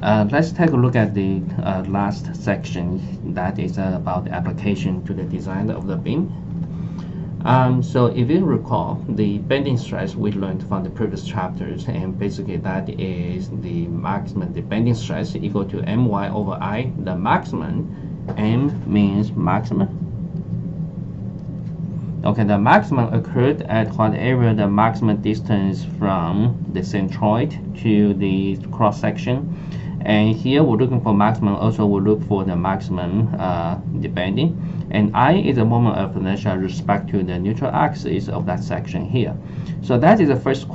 Let's take a look at the last section that is about the application to the design of the beam. So if you recall, the bending stress we learned from the previous chapters, and basically that is the maximum, the bending stress equal to my over I, the maximum. M means maximum. Okay, the maximum occurred at whatever the maximum distance from the centroid to the cross section. And here we're looking for maximum, also we'll look for the maximum the bending. And I is the moment of inertia with respect to the neutral axis of that section here. So that is the first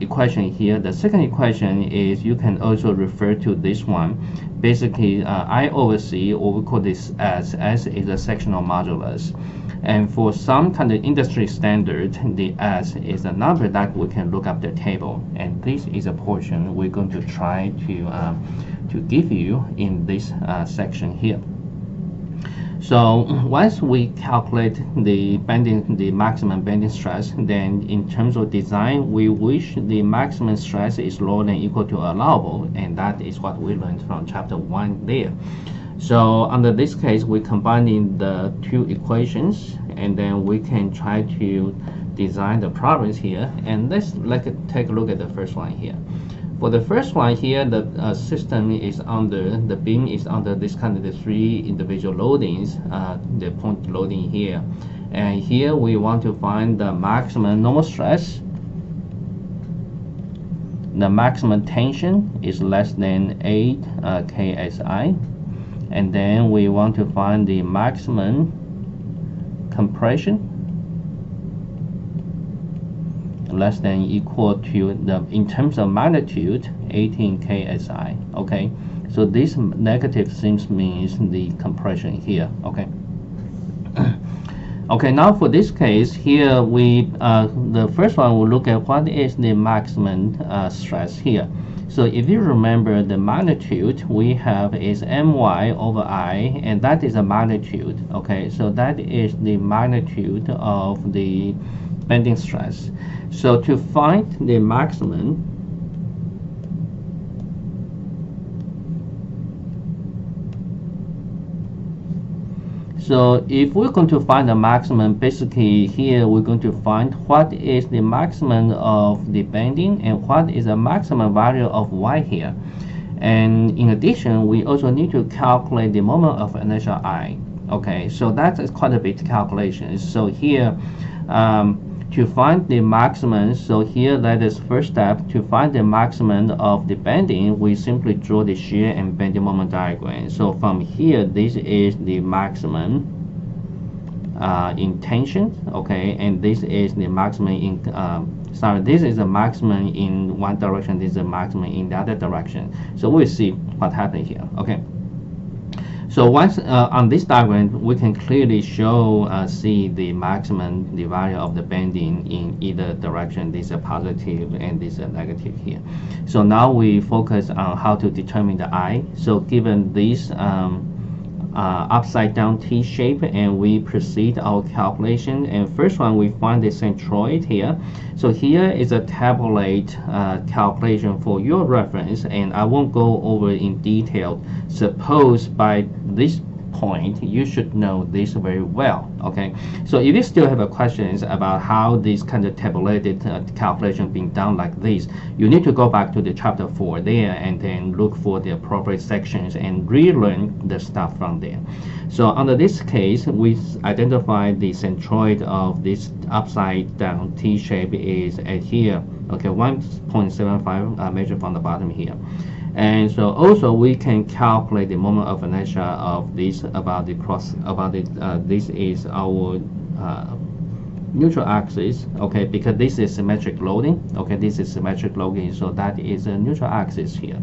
equation here. The second equation is you can also refer to this one. Basically, I over C, or we call this as S, is a sectional modulus. And for some kind of industry standard, the S is a number that we can look up the table. And this is a portion we're going to try to give you in this section here. So once we calculate the maximum bending stress, then in terms of design, we wish the maximum stress is lower than equal to allowable, and that is what we learned from chapter 1 there. So under this case, we're combining the two equations, and then we can try to design the problems here. And let's take a look at the first one here. For the first one here, the system is under, the beam is under this kind of the three individual loadings, the point loading here. And here we want to find the maximum normal stress. The maximum tension is less than 8 KSI. And then we want to find the maximum compression less than equal to the, in terms of magnitude, 18 KSI. Okay, so this negative seems means the compression here. Okay. Okay, now for this case here, we the first one we'll look at what is the maximum stress here. So if you remember, the magnitude we have is my over I, and that is a magnitude. Okay, so that is the magnitude of the bending stress. So to find the maximum, so if we're going to find the maximum, basically here we're going to find what is the maximum of the bending and what is the maximum value of y here. And in addition, we also need to calculate the moment of inertia I. Okay, so that is quite a bit calculation. So here, to find the maximum, so here that is first step. To find the maximum of the bending, we simply draw the shear and bending moment diagram. So from here, this is the maximum in tension, okay, and this is the maximum in this is the maximum in one direction, this is the maximum in the other direction. So we'll see what happened here. Okay, so once on this diagram, we can clearly see the maximum, the value of the bending in either direction. This is a positive and this is a negative here. So now we focus on how to determine the I. So given this upside down T shape, and we proceed our calculation. And first one, we find the centroid here. So here is a tabulate calculation for your reference, and I won't go over in detail. Suppose by this point you should know this very well. Okay, so if you still have questions about how this kind of tabulated calculation being done like this, you need to go back to the chapter 4 there and then look for the appropriate sections and relearn the stuff from there. So under this case, we identify the centroid of this upside down T shape is at here. Okay, 1.75 measured from the bottom here. And so also we can calculate the moment of inertia of this about the cross, about the this is our neutral axis. Okay, because this is symmetric loading. Okay, this is symmetric loading, so that is a neutral axis here.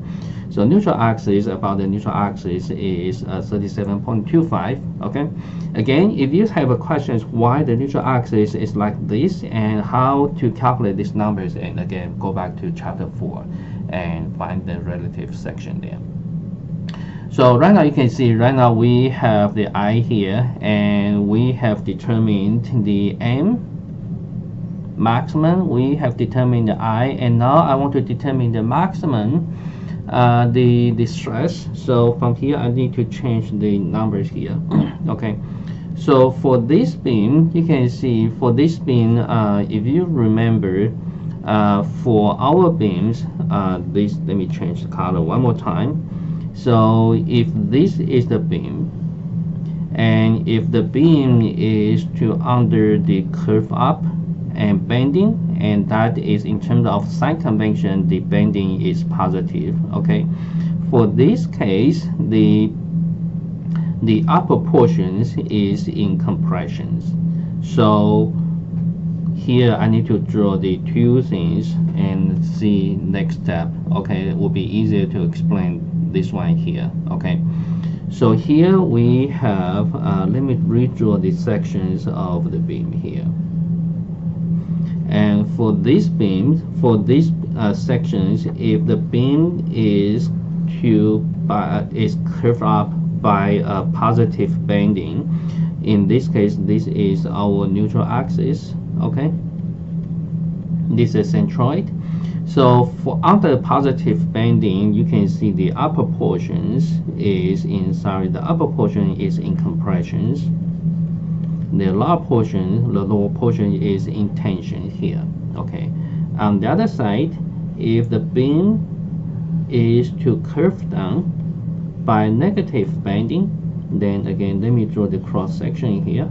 So neutral axis, about the neutral axis is 37.25. Okay, again, if you have a questions why the neutral axis is like this and how to calculate these numbers, and again go back to chapter 4 and find the relative section there. So right now you can see right now we have the I here, and we have determined the M maximum, we have determined the I, and now I want to determine the maximum the stress. So from here I need to change the numbers here. Okay, so for this beam, you can see for this beam, if you remember, for our beams, this, let me change the color one more time. So if this is the beam, and if the beam is to under the curve up and bending, and that is in terms of sign convention, the bending is positive. Okay, for this case, the upper portions is in compressions. So here I need to draw the two things and see next step. Okay, it will be easier to explain this one here. Okay, so here we have, let me redraw the sections of the beam here. And for this beam, for these sections, if the beam is curved up by a positive bending, in this case, this is our neutral axis. Okay, this is centroid. So for under positive bending, you can see the upper portions is in, the upper portion is in compressions. The lower portion is in tension here. Okay, on the other side, if the beam is to curve down by negative bending, then again, let me draw the cross section here.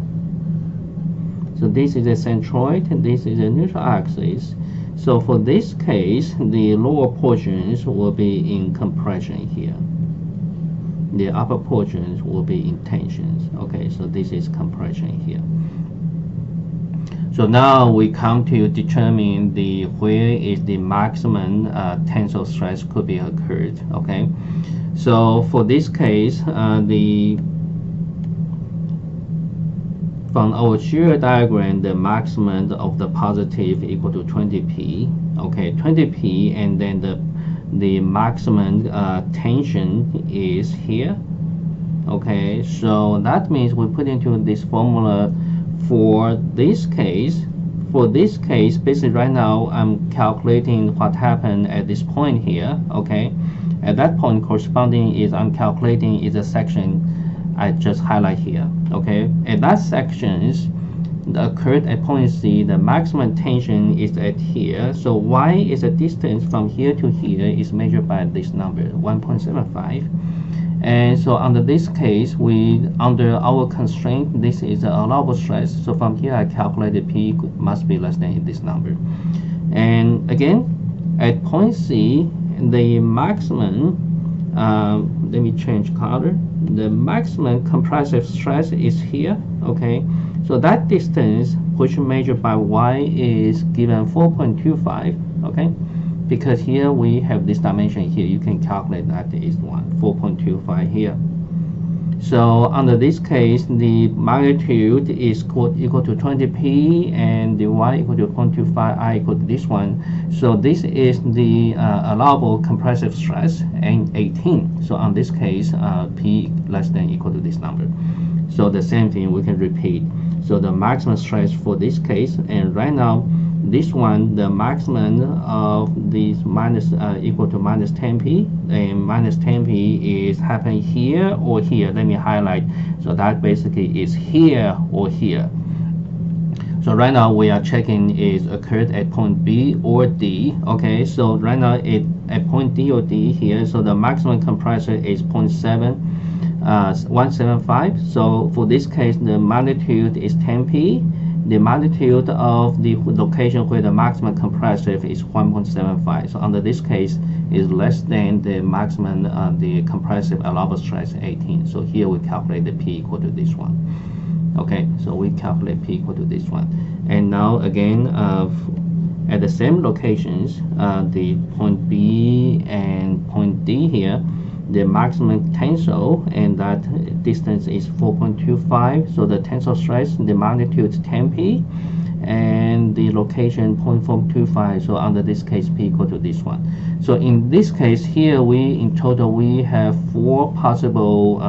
So this is a centroid and this is a neutral axis. So for this case, the lower portions will be in compression here. The upper portions will be in tensions. Okay, so this is compression here. So now we come to determine where is the maximum tensile stress could be occurred. Okay, so for this case, from our shear diagram, the maximum of the positive equal to 20p. Okay, 20p, and then the maximum tension is here. Okay, so that means we put into this formula for this case. For this case, basically right now I'm calculating what happened at this point here. Okay, at that point corresponding is I'm calculating is a section I just highlight here. Okay, at that sections occurred at point C, the maximum tension is at here. So y is a distance from here to here is measured by this number 1.75. And so under this case, under our constraint, this is the allowable stress. So from here I calculated P must be less than this number. And again, at point C, the maximum, let me change color. The maximum compressive stress is here. Okay, so that distance which measured by y is given 4.25. Okay, because here we have this dimension here, you can calculate that is 4.25 here. So under this case, the magnitude is equal to 20p, and the y equal to 0.25, I equal to this one. So this is the allowable compressive stress, and 18. So on this case, p less than equal to this number. So the same thing we can repeat. So the maximum stress for this case, and right now, this one, the maximum of this equal to minus 10p, and minus 10p is happening here or here. Let me highlight. So that basically is here or here. So right now we are checking is occurred at point B or D. Okay, so right now at point D or D here. So the maximum compressor is 175. So for this case, the magnitude is 10p. The magnitude of the location where the maximum compressive is 1.75. So under this case is less than the maximum the compressive allowable stress 18. So here we calculate the P equal to this one. Okay, so we calculate P equal to this one. And now again, at the same locations, the point B and point D here, the maximum tensile, and that distance is 4.25. So the tensile stress, the magnitude is 10p, and the location 0.425. So under this case, P equal to this one. So in this case here, in total we have 4 possible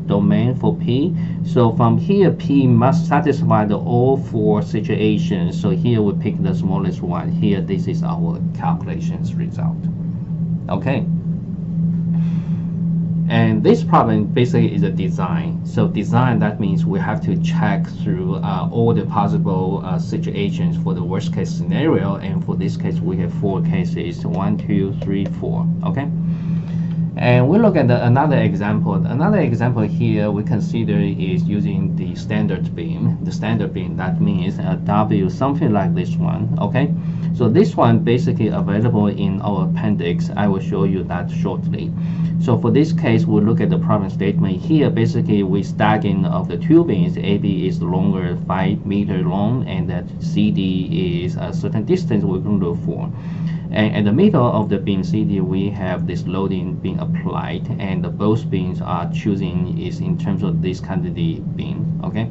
domain for P. So from here, P must satisfy all 4 situations. So here we pick the smallest one. Here, this is our calculations result. Okay. And this problem basically is a design. So design, that means we have to check through all the possible situations for the worst case scenario. And for this case, we have 4 cases, 1, 2, 3, 4. Okay. And we look at another example. Another example here we consider is using the standard beam. The standard beam, that means a W, something like this one. Okay. So this one basically available in our appendix. I will show you that shortly. So for this case, we look at the problem statement here. Basically, we stacking of the two beams. AB is longer, 5 meters long, and that CD is a certain distance we're going to look for. And in the middle of the beam CD, we have this loading being applied, and both beams are choosing is in terms of this kind of the beam. Okay.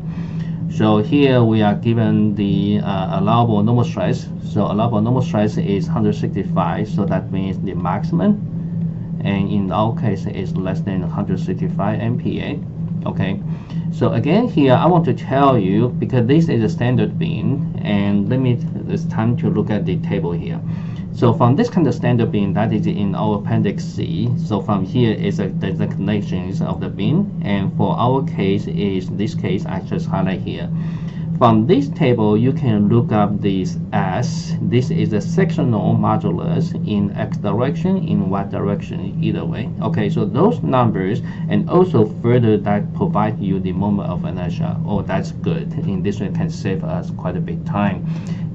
So here we are given the allowable normal stress. So allowable normal stress is 165. So that means the maximum, and in our case is less than 165 MPa. Okay. So again here I want to tell you, because this is a standard beam, and it's time to look at the table here. So from this kind of standard beam, that is in our appendix C. So from here is the designations of the beam, and for our case is this case I just highlight here. From this table, you can look up this S. This is the sectional modulus in X direction, in Y direction, either way. Okay, so those numbers, and also further that provide you the moment of inertia. Oh, that's good. In this way, it can save us quite a bit time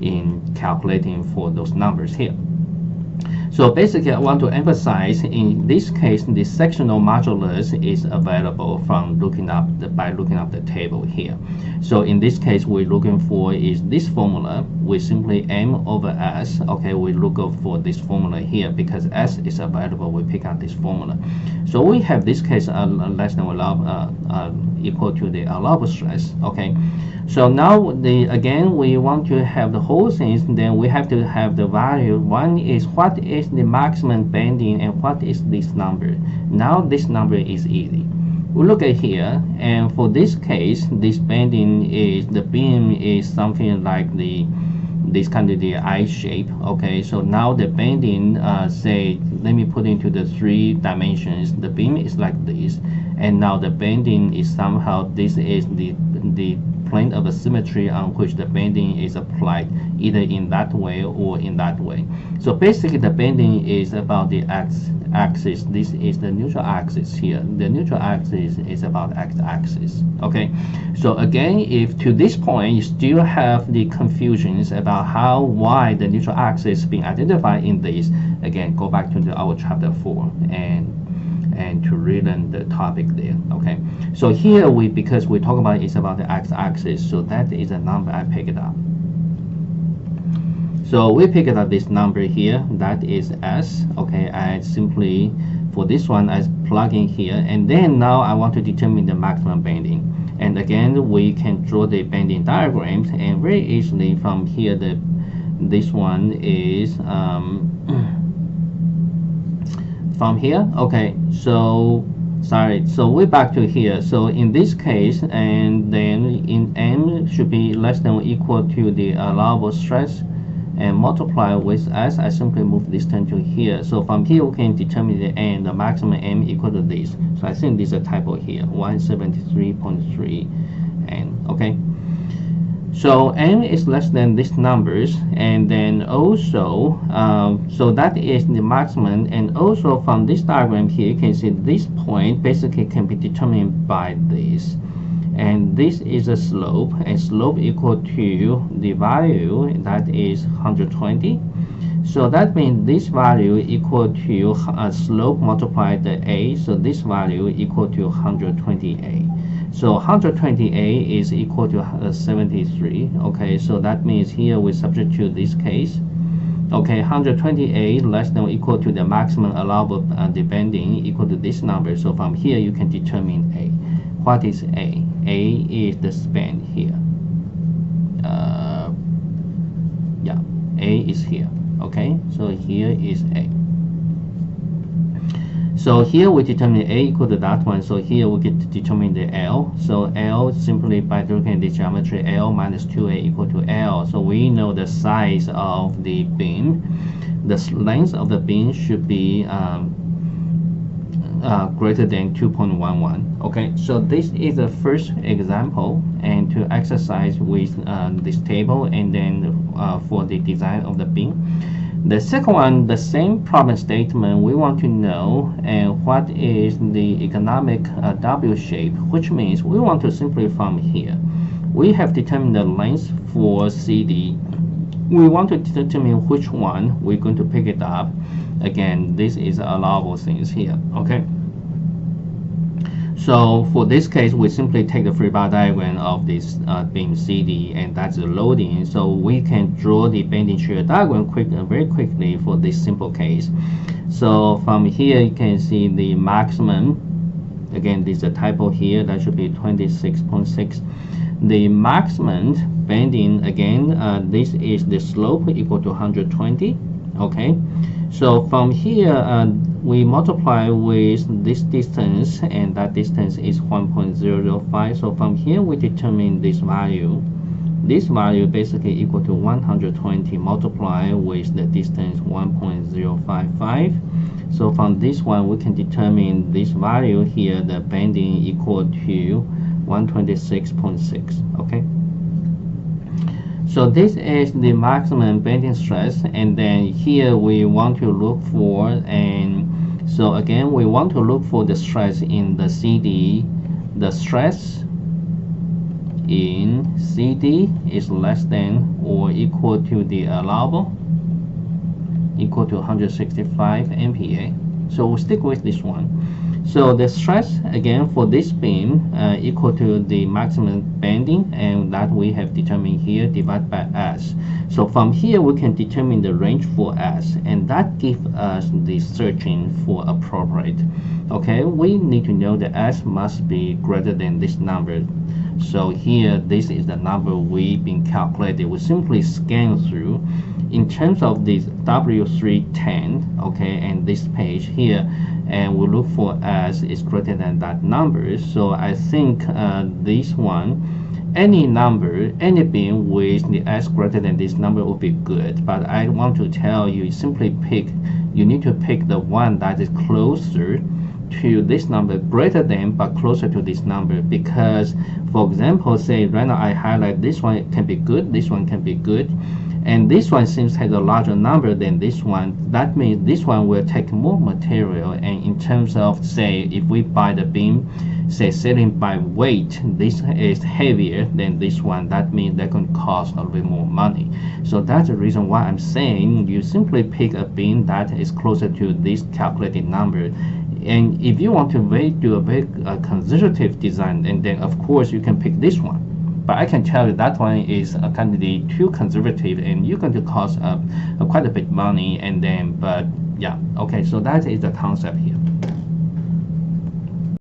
in calculating for those numbers here. So basically, I want to emphasize in this case, the sectional modulus is available from by looking up the table here. So in this case, we're looking for is this formula. We simply M over S. Okay, we look up for this formula here because S is available. We pick out this formula. So we have this case less than equal to the allowable stress. Okay. So now again we want to have the whole things, then we have to have the value. One is what is the maximum bending and what is this number. Now this number is easy. We look at here, and for this case, this bending is the beam is something like this kind of the I shape. Okay, so now the bending say, let me put into the 3 dimensions. The beam is like this, and now the bending is somehow, this is the plane of a symmetry on which the bending is applied, either in that way or in that way. So basically the bending is about the x-axis. This is the neutral axis here. The neutral axis is about x-axis. Okay, so again, if to this point you still have the confusions about why the neutral axis being identified in this, again, go back to our chapter 4 and to relearn the topic there. Okay, so here because we talk about it's about the x-axis, so that is a number I pick it up. So we pick it up this number here, that is S. Okay, I simply for this one I plug in here, and then now I want to determine the maximum bending. And again, we can draw the bending diagrams, and very easily from here this one is from here. Okay, so sorry, so we're back to here. So in this case, and then in M should be less than or equal to the allowable stress, and multiply with S. I simply move this term to here. So from here we can determine the N, the maximum M equal to this. So I think this is a typo here, 173.3 N. Okay, so N is less than these numbers, and then also so that is the maximum. And also from this diagram here, you can see this point basically can be determined by this, and this is a slope, and slope equal to the value that is 120. So that means this value equal to slope multiplied the A, so this value equal to 120A. So 120A is equal to 73. Okay, so that means here we substitute this case. Okay, 120A less than or equal to the maximum allowable bending equal to this number. So from here you can determine A. What is A? A is the span here. Yeah, A is here. Okay, so here is A. So here we determine A equal to that one. So here we get to determine the L. So L simply by looking at the geometry, L minus 2A equal to L. So we know the size of the beam. The length of the beam should be greater than 2.11. Okay, so this is the first example, and to exercise with this table, and then for the design of the beam. The second one, the same problem statement, we want to know and what is the economic W shape, which means we want to simply from here. We have determined the length for CD. We want to determine which one we're going to pick it up. Again, this is allowable things here. Okay. So for this case, we simply take the free body diagram of this beam CD, and that's the loading. So we can draw the bending shear diagram very quickly for this simple case. So from here, you can see the maximum. Again, this is a typo here. That should be 26.6. The maximum bending, again, this is the slope equal to 120. Okay. So from here, we multiply with this distance, and that distance is 1.005. So from here, we determine this value. This value basically equal to 120 multiplied with the distance 1.055. So from this one, we can determine this value here, the bending equal to 126.6. Okay. So this is the maximum bending stress, and then here we want to look for, and so again we want to look for the stress in the CD. The stress in CD is less than or equal to the allowable, equal to 165 MPa. So we'll stick with this one. So the stress again for this beam equal to the maximum bending, and that we have determined here, divided by S. So from here we can determine the range for S, and that gives us the searching for appropriate. Okay, we need to know that S must be greater than this number. So here this is the number we've been calculated. We simply scan through in terms of this W310, okay, and this page here, and we look for S is greater than that number. So I think this one, any number, any beam with the S greater than this number will be good. But I want to tell you, simply pick, you need to pick the one that is closer to this number, greater than but closer to this number. Because for example, say right now I highlight this one, it can be good, this one can be good, and this one seems has a larger number than this one. That means this one will take more material, and in terms of, say, if we buy the beam, say selling by weight, this is heavier than this one. That means that can cost a little bit more money. So that's the reason why I'm saying you simply pick a beam that is closer to this calculated number. And if you want to do a very conservative design, and then of course you can pick this one. But I can tell you that one is kind of too conservative, and you're going to cost quite a bit money. And then, but yeah, okay. So that is the concept here.